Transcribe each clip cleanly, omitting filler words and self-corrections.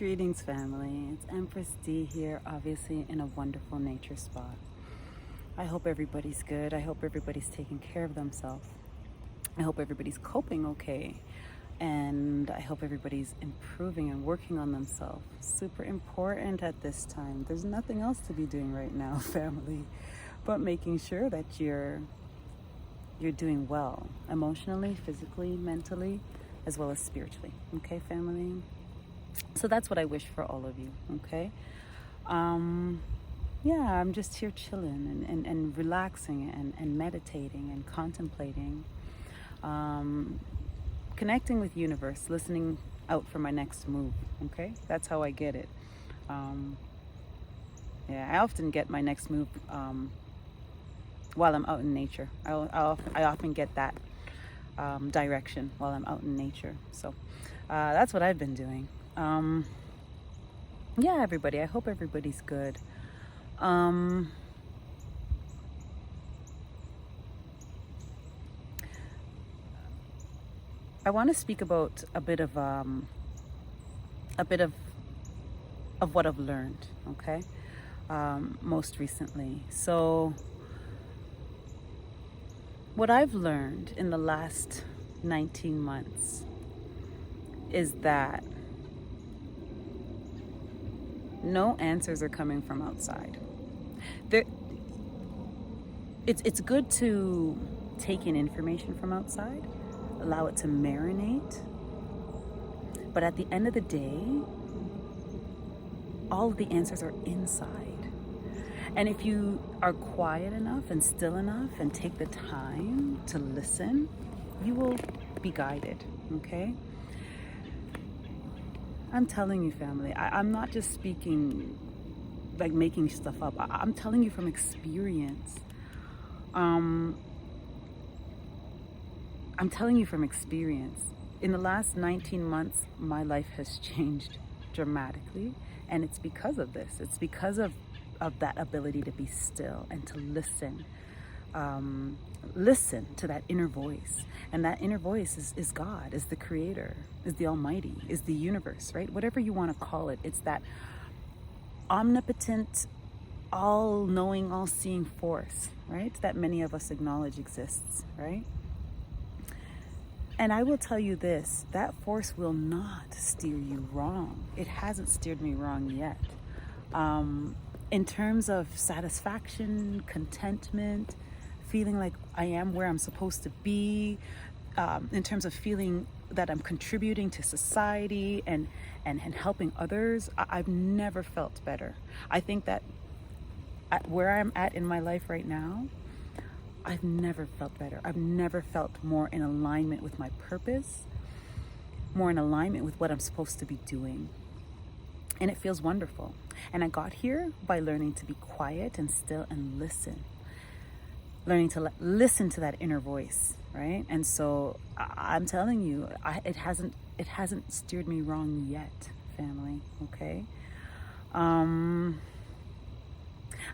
Greetings, family. It's Empress D here, obviously in a wonderful nature spot. I hope everybody's good. I hope everybody's taking care of themselves. I hope everybody's coping okay. And I hope everybody's improving and working on themselves. Super important at this time. There's nothing else to be doing right now, family, but making sure that you're doing well emotionally, physically, mentally, as well as spiritually. Okay, family? So that's what I wish for all of you, okay? Yeah, I'm just here chilling and relaxing and meditating and contemplating, connecting with universe, listening out for my next move, okay? That's how I get it. Yeah, I often get my next move while I'm out in nature. I often get that direction while I'm out in nature. So that's what I've been doing. Yeah, everybody, I hope everybody's good. I want to speak about a bit of what I've learned, okay? Most recently. So what I've learned in the last 19 months is that no answers are coming from outside. It's good to take in information from outside, allow it to marinate. But at the end of the day, all of the answers are inside. And if you are quiet enough and still enough and take the time to listen, you will be guided, okay? I'm telling you, family, I'm not just speaking, like making stuff up. I'm telling you from experience. I'm telling you from experience. In the last 19 months, my life has changed dramatically. And it's because of this. It's because of that ability to be still and to listen. Listen to that inner voice. And that inner voice is God, is the creator, is the almighty, is the universe, right? Whatever you want to call it. It's that omnipotent, all-knowing, all-seeing force, right? That many of us acknowledge exists, right? And I will tell you this, that force will not steer you wrong. It hasn't steered me wrong yet. In terms of satisfaction, contentment, feeling like I am where I'm supposed to be, in terms of feeling that I'm contributing to society and helping others, I've never felt better. I think that at where I'm at in my life right now, I've never felt better. I've never felt more in alignment with my purpose, more in alignment with what I'm supposed to be doing. And it feels wonderful. And I got here by learning to be quiet and still and listen. Learning to listen to that inner voice, right? And so I'm telling you, it hasn't steered me wrong yet, family, okay? I'm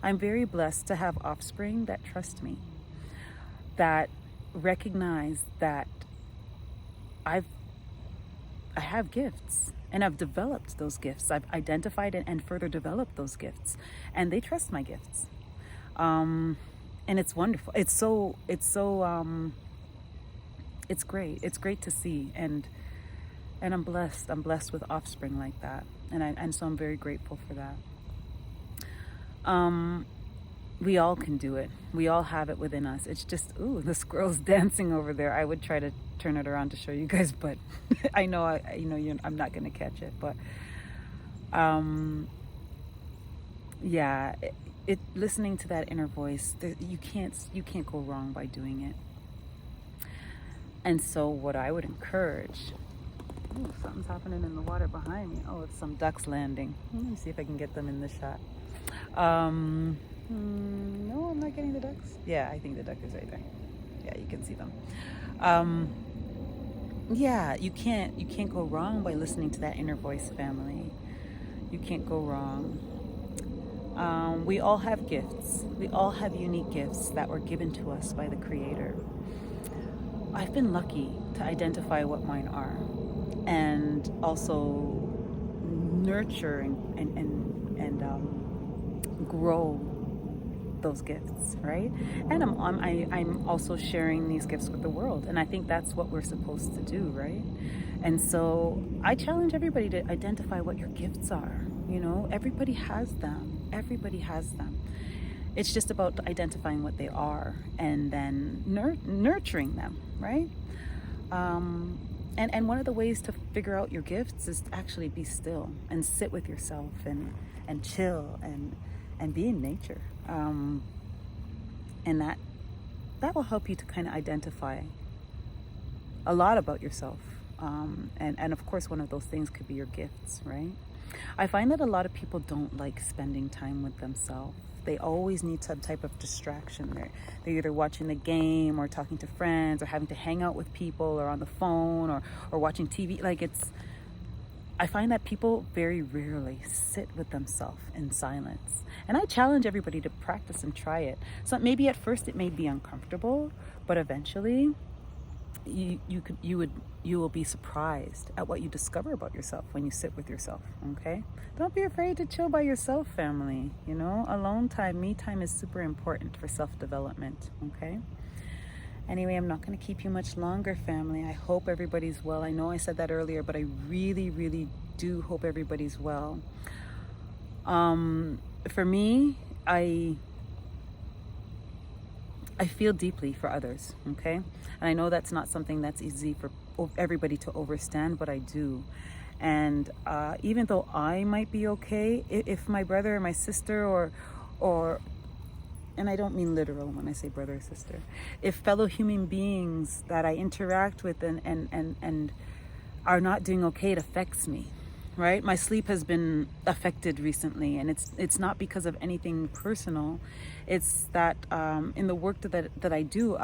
very blessed to have offspring that trust me, that recognize that I have gifts and I've developed those gifts. I've identified and further developed those gifts, and they trust my gifts. And it's wonderful. It's great. It's great to see, and I'm blessed. I'm blessed with offspring like that, and so I'm very grateful for that. We all can do it. We all have it within us. It's just, ooh, the squirrel's dancing over there. I would try to turn it around to show you guys, but I know I'm not going to catch it. But yeah, listening to that inner voice, you can't go wrong by doing it. And so what I would encourage, ooh, something's happening in the water behind me. Oh, it's some ducks landing. Let me see if I can get them in the shot. No, I'm not getting the ducks. Yeah, I think the duck is right there. Yeah, you can see them. Yeah, you can't go wrong by listening to that inner voice, family. You can't go wrong. We all have gifts. We all have unique gifts that were given to us by the Creator. I've been lucky to identify what mine are, and also nurture and grow those gifts, right? And I'm also sharing these gifts with the world, and I think that's what we're supposed to do, right? And so I challenge everybody to identify what your gifts are. You know, everybody has them. Everybody has them. It's just about identifying what they are and then nurturing them, right? And one of the ways to figure out your gifts is to actually be still and sit with yourself and chill and be in nature. And that will help you to kind of identify a lot about yourself. And of course, one of those things could be your gifts, right? I find that a lot of people don't like spending time with themselves. They always need some type of distraction. They're either watching the game or talking to friends or having to hang out with people or on the phone or watching TV. I find that people very rarely sit with themselves in silence. And I challenge everybody to practice and try it. So maybe at first it may be uncomfortable, but eventually you will be surprised at what you discover about yourself when you sit with yourself. Okay, don't be afraid to chill by yourself, family. You know, alone time, me time is super important for self-development. Okay, anyway, I'm not going to keep you much longer, family. I hope everybody's well. I know I said that earlier, but I really do hope everybody's well. For me, I feel deeply for others, okay? And I know that's not something that's easy for everybody to understand, but I do. And even though I might be okay, if my brother or my sister or and I don't mean literal when I say brother or sister, if fellow human beings that I interact with and are not doing okay, it affects me. Right? My sleep has been affected recently, and it's not because of anything personal. It's that in the work that I do,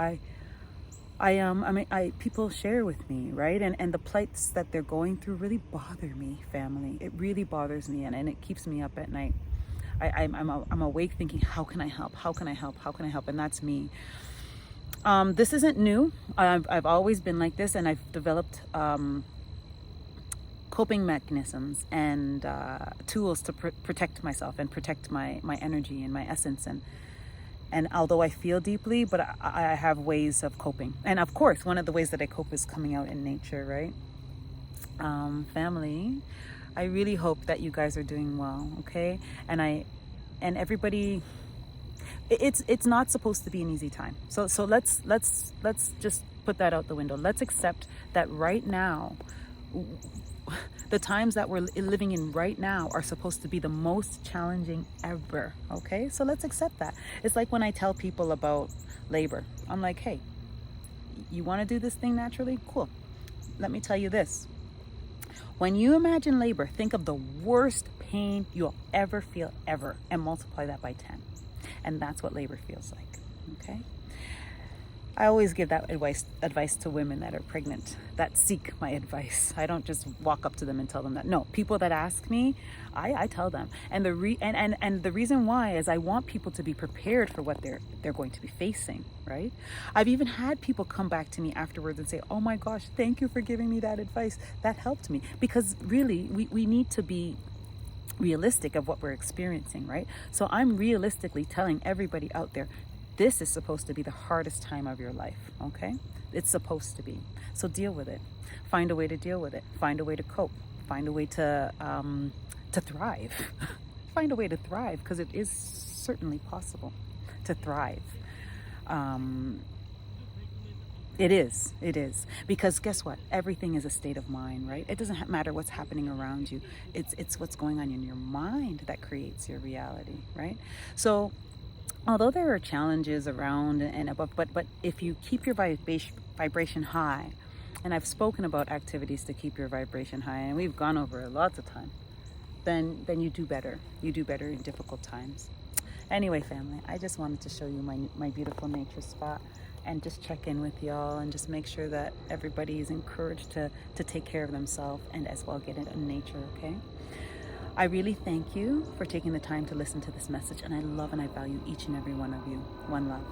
people share with me, right? And the plights that they're going through really bother me, family. It really bothers me, and it keeps me up at night. I'm awake thinking, how can I help? How can I help? How can I help? And that's me. This isn't new. I've always been like this, and I've developed coping mechanisms and tools to protect myself and protect my energy and my essence. And although I feel deeply, but I have ways of coping. And of course, one of the ways that I cope is coming out in nature, right? Family, I really hope that you guys are doing well, okay? And everybody, it's not supposed to be an easy time. So let's just put that out the window. Let's accept that right now, the times that we're living in right now are supposed to be the most challenging ever, okay? So let's accept that. It's like when I tell people about labor. I'm like, hey, you want to do this thing naturally? Cool. Let me tell you this. When you imagine labor, think of the worst pain you'll ever feel ever and multiply that by 10. And that's what labor feels like, okay? I always give that advice to women that are pregnant, that seek my advice. I don't just walk up to them and tell them that. No, people that ask me, I tell them. And the reason why is I want people to be prepared for what they're going to be facing, right? I've even had people come back to me afterwards and say, oh my gosh, thank you for giving me that advice. That helped me. Because really, we need to be realistic of what we're experiencing, right? So I'm realistically telling everybody out there, this is supposed to be the hardest time of your life, okay? It's supposed to be. So deal with it. Find a way to deal with it. Find a way to cope. Find a way to thrive. Find a way to thrive, because it is certainly possible to thrive. It is. Because guess what? Everything is a state of mind, right? It doesn't matter what's happening around you. It's what's going on in your mind that creates your reality, right? So although there are challenges around and above, but if you keep your vibration high, and I've spoken about activities to keep your vibration high, and we've gone over it lots of time, then you do better. You do better in difficult times. Anyway, family, I just wanted to show you my beautiful nature spot and just check in with y'all and just make sure that everybody is encouraged to take care of themselves and as well get in nature, okay? I really thank you for taking the time to listen to this message, and I love and I value each and every one of you. One love.